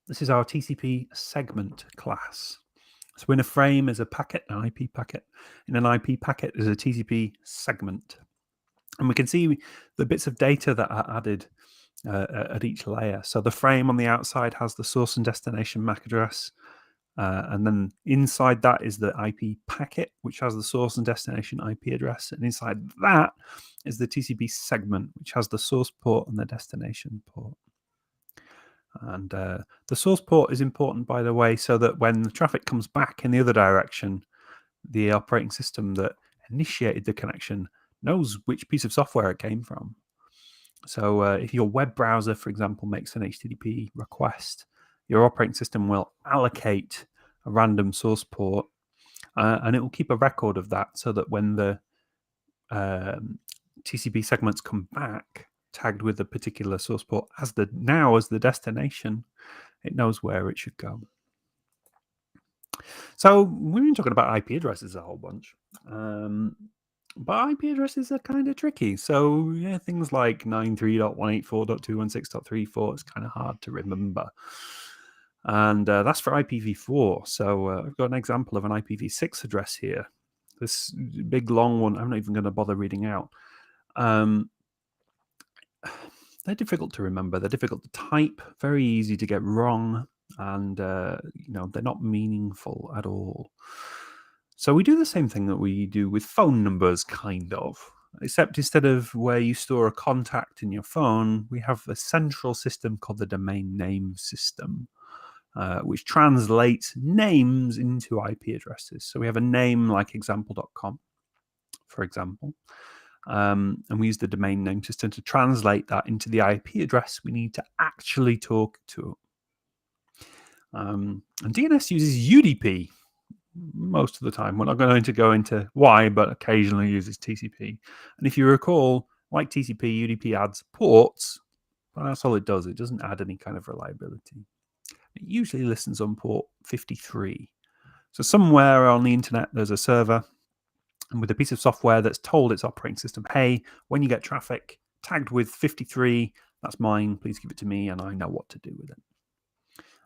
This is our TCP segment class. So in a frame is a packet, an IP packet. In an IP packet is a TCP segment. And we can see the bits of data that are added at each layer. So the frame on the outside has the source and destination MAC address. And then inside that is the IP packet, which has the source and destination IP address. And inside that is the TCP segment, which has the source port and the destination port. And the source port is important, by the way, so that when the traffic comes back in the other direction, the operating system that initiated the connection knows which piece of software it came from. So if your web browser, for example, makes an HTTP request, your operating system will allocate a random source port, and it will keep a record of that so that when the TCP segments come back, tagged with a particular source port as the destination, it knows where it should go. So we've been talking about IP addresses a whole bunch, but IP addresses are kind of tricky. So yeah, things like 93.184.216.34 is kind of hard to remember, and that's for IPv4. So I've got an example of an IPv6 address here. This big long one, I'm not even going to bother reading out. They're difficult to remember. They're difficult to type. Very easy to get wrong, and they're not meaningful at all. So we do the same thing that we do with phone numbers, kind of, except instead of where you store a contact in your phone, we have a central system called the domain name system, which translates names into IP addresses. So we have a name like example.com, for example. And we use the domain name system to translate that into the IP address we need to actually talk to. And DNS uses UDP most of the time. We're not going to go into why, but occasionally uses TCP. And if you recall, like TCP, UDP adds ports, but that's all it does. It doesn't add any kind of reliability. It usually listens on port 53. So somewhere on the internet, there's a server and with a piece of software that's told its operating system, hey, when you get traffic tagged with 53, that's mine, please give it to me, and I know what to do with it.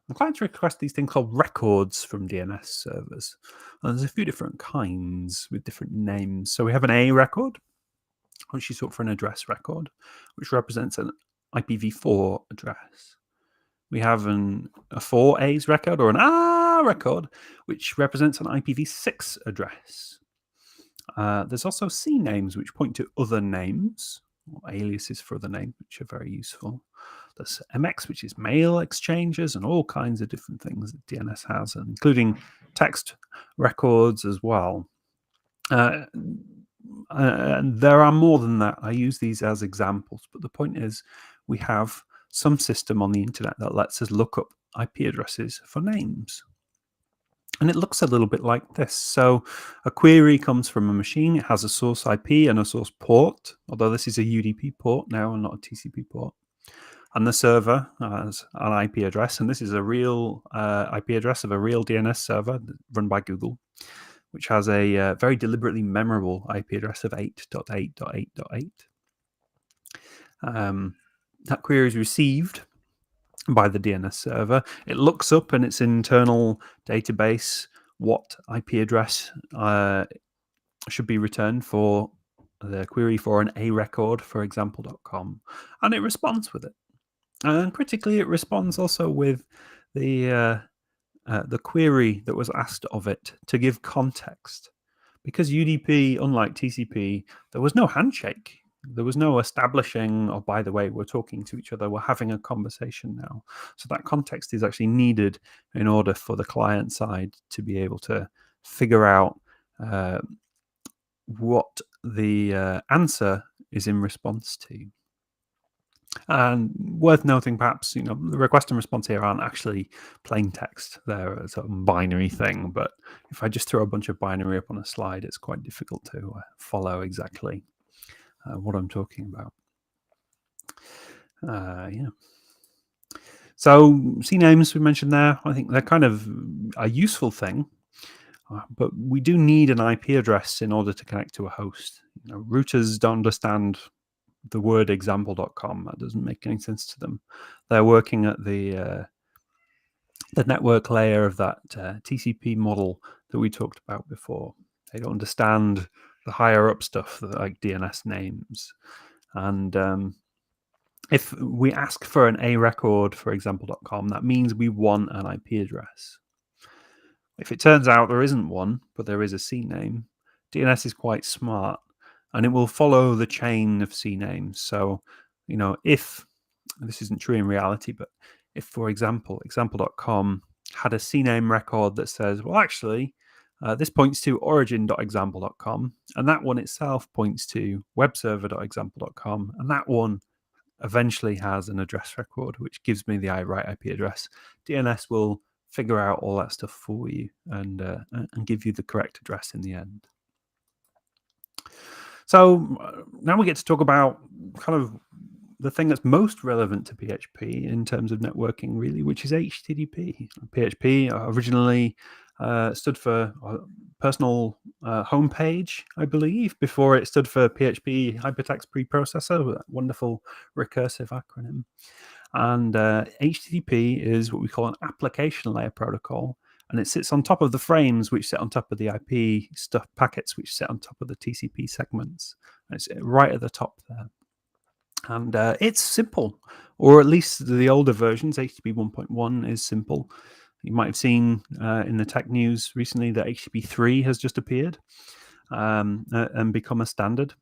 And clients request these things called records from DNS servers. And there's a few different kinds with different names. So we have an A record, which is up for an address record, which represents an IPv4 address. We have a 4A's record or an A record, which represents an IPv6 address. There's also C names, which point to other names, or aliases for other names, which are very useful. There's MX, which is mail exchanges, and all kinds of different things that DNS has, including text records as well. And there are more than that. I use these as examples, but the point is we have some system on the internet that lets us look up IP addresses for names. And it looks a little bit like this. So a query comes from a machine. It has a source IP and a source port, although this is a UDP port now and not a TCP port. And the server has an IP address, and this is a real IP address of a real DNS server run by Google, which has a very deliberately memorable IP address of 8.8.8.8. That query is received by the DNS server. It looks up in its internal database what IP address should be returned for the query for an A record for example.com, and it responds with it. And critically, it responds also with the query that was asked of it to give context. Because UDP, unlike TCP, there was no handshake. There was no establishing, oh, by the way, we're talking to each other, we're having a conversation now. So that context is actually needed in order for the client side to be able to figure out what the answer is in response to. And worth noting, perhaps, the request and response here aren't actually plain text. They're a sort of binary thing. But if I just throw a bunch of binary up on a slide, it's quite difficult to follow exactly. what I'm talking about. Yeah. So CNAMEs we mentioned there, I think they're kind of a useful thing, but we do need an IP address in order to connect to a host. Routers don't understand the word example.com. That doesn't make any sense to them. They're working at the network layer of that TCP model that we talked about before. They don't understand the higher up stuff like DNS names. And if we ask for an A record for example.com, that means we want an IP address. If it turns out there isn't one, but there is a CNAME, DNS is quite smart and it will follow the chain of CNAMEs. So, if this isn't true in reality, but if, for example, example.com had a CNAME record that says, well, actually, this points to origin.example.com, and that one itself points to webserver.example.com, and that one eventually has an address record, which gives me the right IP address. DNS will figure out all that stuff for you and give you the correct address in the end. So now we get to talk about kind of the thing that's most relevant to PHP in terms of networking, really, which is HTTP. PHP originally stood for personal homepage, I believe, before it stood for PHP Hypertext Preprocessor, that wonderful recursive acronym. And HTTP is what we call an application layer protocol, and it sits on top of the frames, which sit on top of the IP stuff packets, which sit on top of the TCP segments. And it's right at the top there. And it's simple, or at least the older versions, HTTP 1.1 is simple. You might have seen in the tech news recently that HTTP 3 has just appeared and become a standard.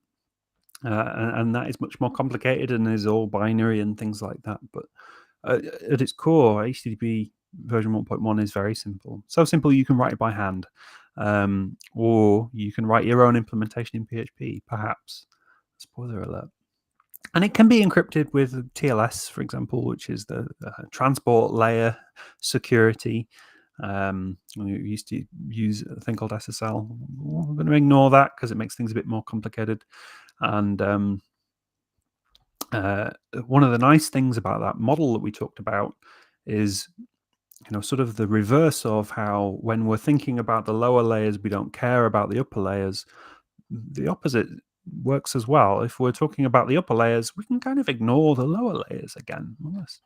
And that is much more complicated and is all binary and things like that. But at its core, HTTP version 1.1 is very simple. So simple you can write it by hand, or you can write your own implementation in PHP, perhaps. Spoiler alert. And it can be encrypted with TLS, for example, which is the transport layer security. We used to use a thing called SSL. I'm going to ignore that because it makes things a bit more complicated. And one of the nice things about that model that we talked about is, sort of the reverse of how when we're thinking about the lower layers, we don't care about the upper layers. The opposite works as well. If we're talking about the upper layers, we can kind of ignore the lower layers again, unless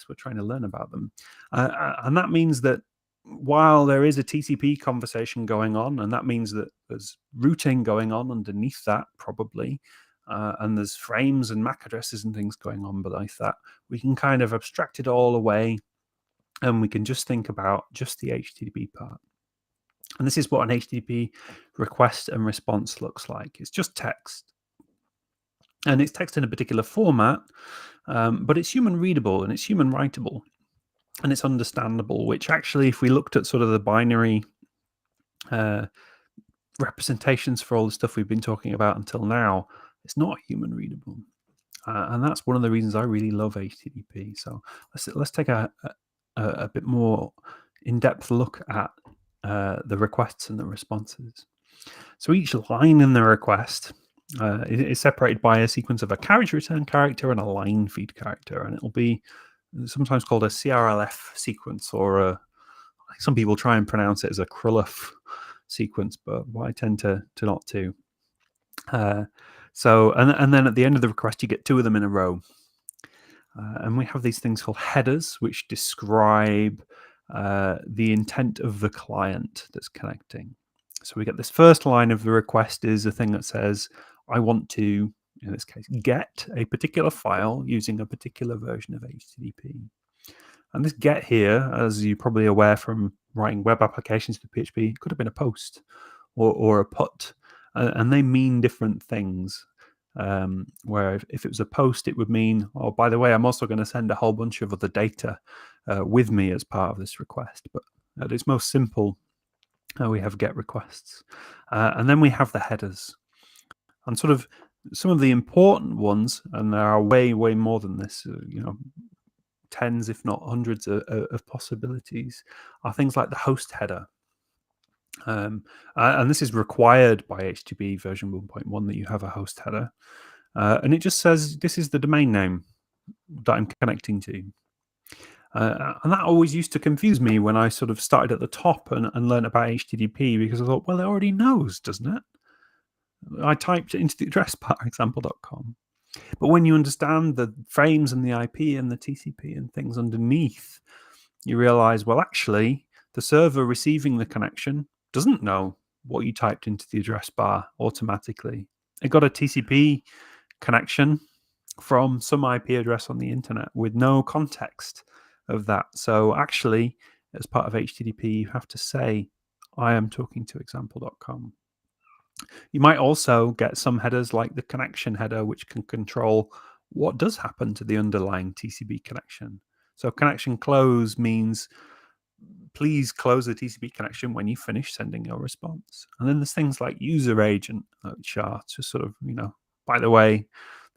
we're trying to learn about them. And that means that while there is a TCP conversation going on, and that means that there's routing going on underneath that probably, and there's frames and MAC addresses and things going on beneath that, we can kind of abstract it all away and we can just think about just the HTTP part. And this is what an HTTP request and response looks like. It's just text. And it's text in a particular format, but it's human readable and it's human writable and it's understandable, which actually, if we looked at sort of the binary representations for all the stuff we've been talking about until now, it's not human readable. And that's one of the reasons I really love HTTP. So let's take a bit more in-depth look at the requests and the responses. So each line in the request is separated by a sequence of a carriage return character and a line feed character, and it'll be sometimes called a CRLF sequence, or some people try and pronounce it as a CRLF sequence, but I tend to not to. So, and then at the end of the request, you get two of them in a row. And we have these things called headers, which describe the intent of the client that's connecting. So we get this first line of the request is a thing that says, I want to, in this case, get a particular file using a particular version of HTTP. And this get here, as you're probably aware from writing web applications to PHP, could have been a post or a put. And they mean different things. Where if it was a post, it would mean, oh, by the way, I'm also going to send a whole bunch of other data with me as part of this request. But at its most simple, we have get requests. And then we have the headers. And sort of some of the important ones, and there are way, way more than this, tens, if not hundreds of possibilities, are things like the host header. And this is required by HTTP version 1.1 that you have a host header. And it just says this is the domain name that I'm connecting to. And that always used to confuse me when I sort of started at the top and learned about HTTP, because I thought, well, it already knows, doesn't it? I typed it into the address bar, example.com. But when you understand the frames and the IP and the TCP and things underneath, you realize, well, actually, the server receiving the connection doesn't know what you typed into the address bar automatically. It got a TCP connection from some IP address on the internet with no context of that. So actually, as part of HTTP, you have to say, I am talking to example.com. You might also get some headers like the connection header, which can control what does happen to the underlying TCP connection. So connection close means please close the TCP connection when you finish sending your response. And then there's things like user agent, which are just sort of, by the way,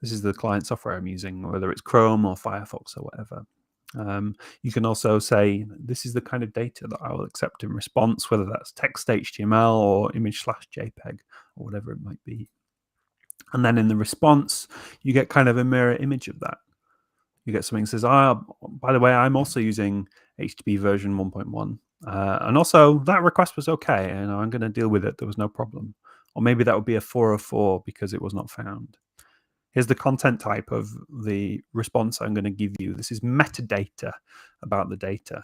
this is the client software I'm using, whether it's Chrome or Firefox or whatever. You can also say, this is the kind of data that I will accept in response, whether that's text HTML or image/JPEG or whatever it might be. And then in the response, you get kind of a mirror image of that. You get something that says, by the way, I'm also using HTTP version 1.1. And also that request was okay, and I'm going to deal with it. There was no problem. Or maybe that would be a 404 because it was not found. Here's the content type of the response I'm going to give you. This is metadata about the data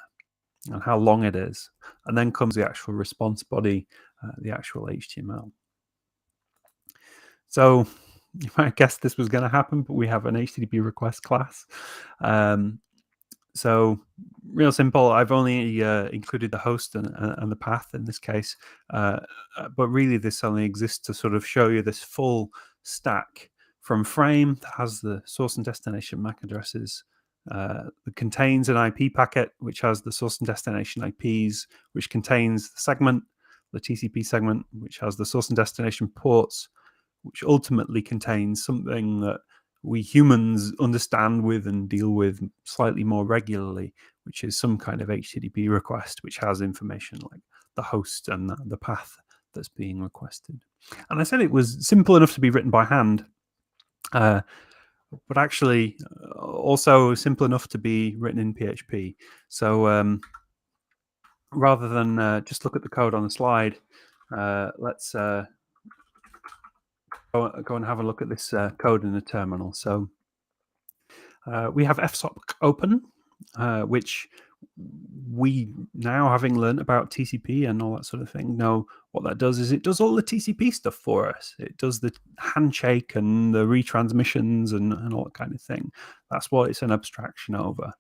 and how long it is. And then comes the actual response body, the actual HTML. So you might guess this was going to happen, but we have an HTTP request class. So real simple. I've only included the host and the path in this case, but really this only exists to sort of show you this full stack from frame that has the source and destination MAC addresses, that contains an IP packet which has the source and destination IPs, which contains the segment, the TCP segment, which has the source and destination ports, which ultimately contains something that we humans understand with and deal with slightly more regularly, which is some kind of HTTP request, which has information like the host and the path that's being requested. And I said it was simple enough to be written by hand, but actually also simple enough to be written in PHP. So rather than just look at the code on the slide, let's go and have a look at this code in the terminal. So we have fsoc open, which we now, having learned about TCP and all that sort of thing, know what that does is it does all the TCP stuff for us. It does the handshake and the retransmissions and all that kind of thing. That's what it's an abstraction over,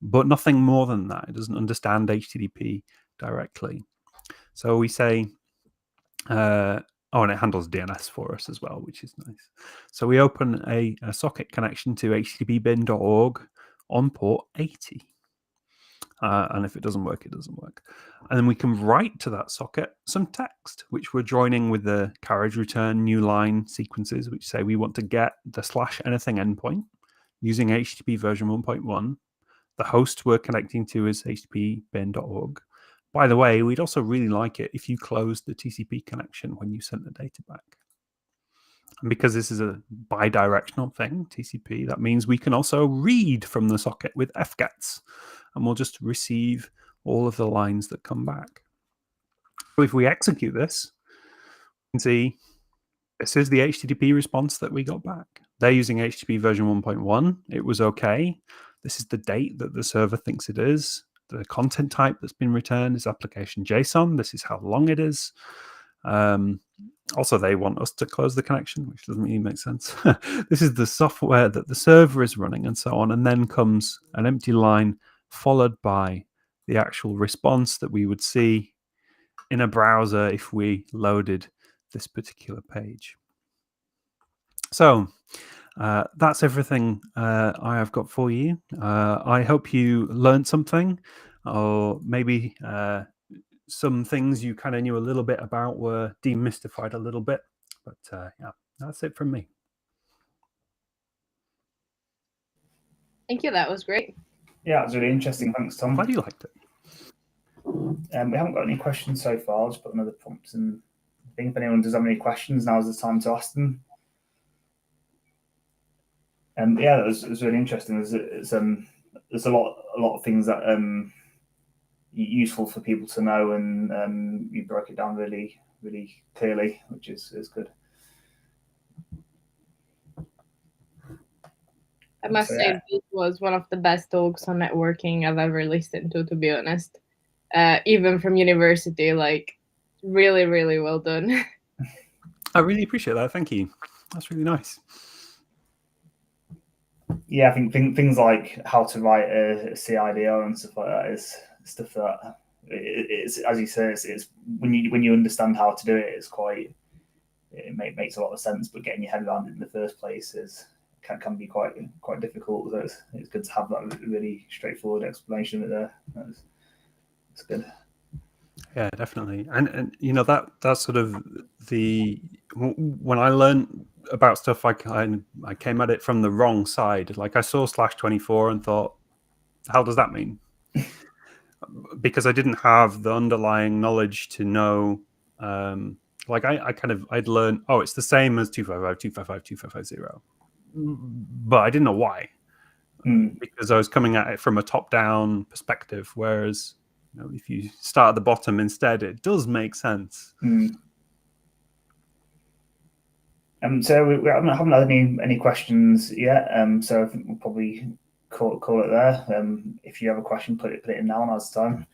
but nothing more than that. It doesn't understand HTTP directly. So we say, and it handles DNS for us as well, which is nice. So we open a socket connection to httpbin.org on port 80. And if it doesn't work, it doesn't work. And then we can write to that socket some text, which we're joining with the carriage return new line sequences, which say we want to get the /anything endpoint using HTTP version 1.1. The host we're connecting to is httpbin.org. By the way, we'd also really like it if you closed the TCP connection when you sent the data back. And because this is a bidirectional thing, TCP, that means we can also read from the socket with fgets, and we'll just receive all of the lines that come back. So if we execute this, you can see this is the HTTP response that we got back. They're using HTTP version 1.1. It was okay. This is the date that the server thinks it is. The content type that's been returned is application JSON. This is how long it is. Also, they want us to close the connection, which doesn't really make sense. This is the software that the server is running and so on. And then comes an empty line followed by the actual response that we would see in a browser if we loaded this particular page. So that's everything I have got for you. I hope you learned something, or maybe some things you kind of knew a little bit about were demystified a little bit. But yeah, that's it from me. Thank you. That was great. Yeah, it was really interesting. Thanks, Tom. Glad you liked it. We haven't got any questions so far. I'll just put another prompts in. I think if anyone does have any questions, now's the time to ask them. Yeah, it was really interesting. There's a lot of things that useful for people to know, and you broke it down really clearly, which is good. I must say, this was one of the best talks on networking I've ever listened to be honest. Even from university, like really well done. I really appreciate that. Thank you. That's really nice. Yeah, I think things like how to write a CIDR and stuff like that is stuff that it's, as you say, it's when you understand how to do it, it makes a lot of sense. But getting your head around it in the first place can be quite difficult. So it's good to have that really straightforward explanation of it there. That's good. Yeah, definitely. And you know, that's sort of when I learned about stuff, I came at it from the wrong side. Like I saw /24 and thought, how does that mean? Because I didn't have the underlying knowledge to know. Like I'd learned, oh, it's the same as 255, 255, 2550, but I didn't know why. Because I was coming at it from a top-down perspective, whereas if you start at the bottom instead, it does make sense. So we haven't had any questions yet. So I think we'll probably call it there. If you have a question, put it in now, now's the time.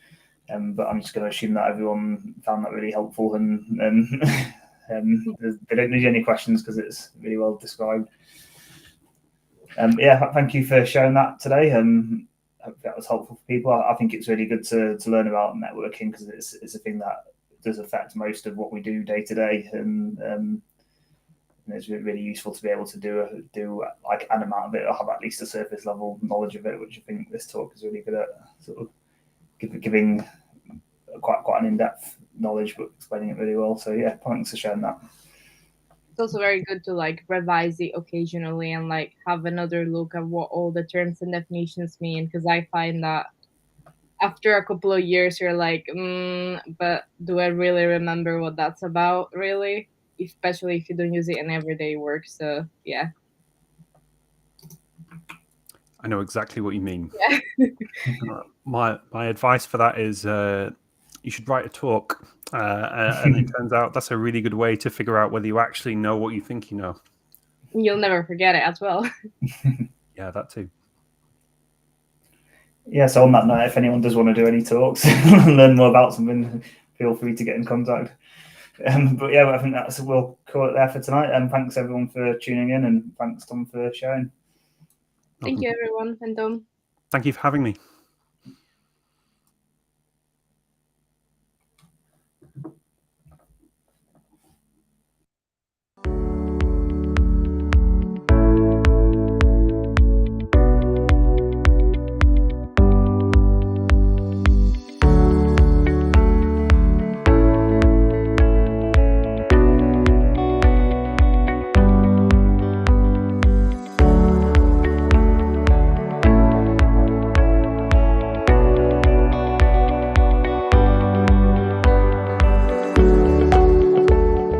But I'm just going to assume that everyone found that really helpful, and they don't need any questions because it's really well described. Yeah, thank you for sharing that today. I hope that was helpful for people. I think it's really good to learn about networking because it's a thing that does affect most of what we do day to day, and it's really useful to be able to do like an amount of it, or have at least a surface level knowledge of it, which I think this talk is really good at, sort of giving quite an in-depth knowledge, but explaining it really well. So yeah, thanks for sharing that. It's also very good to like revise it occasionally and like have another look at what all the terms and definitions mean, because I find that after a couple of years you're like, but do I really remember what that's about, really? Especially if you don't use it in everyday work. So yeah. I know exactly what you mean. Yeah. My advice for that is you should write a talk, and it turns out that's a really good way to figure out whether you actually know what you think you know. You'll never forget it as well. Yeah, that too. Yeah, so on that note, if anyone does want to do any talks and learn more about something, feel free to get in contact. But yeah, I think we'll call it there for tonight. And thanks everyone for tuning in, and thanks Tom for sharing. Thank you everyone, and Tom. Thank you for having me.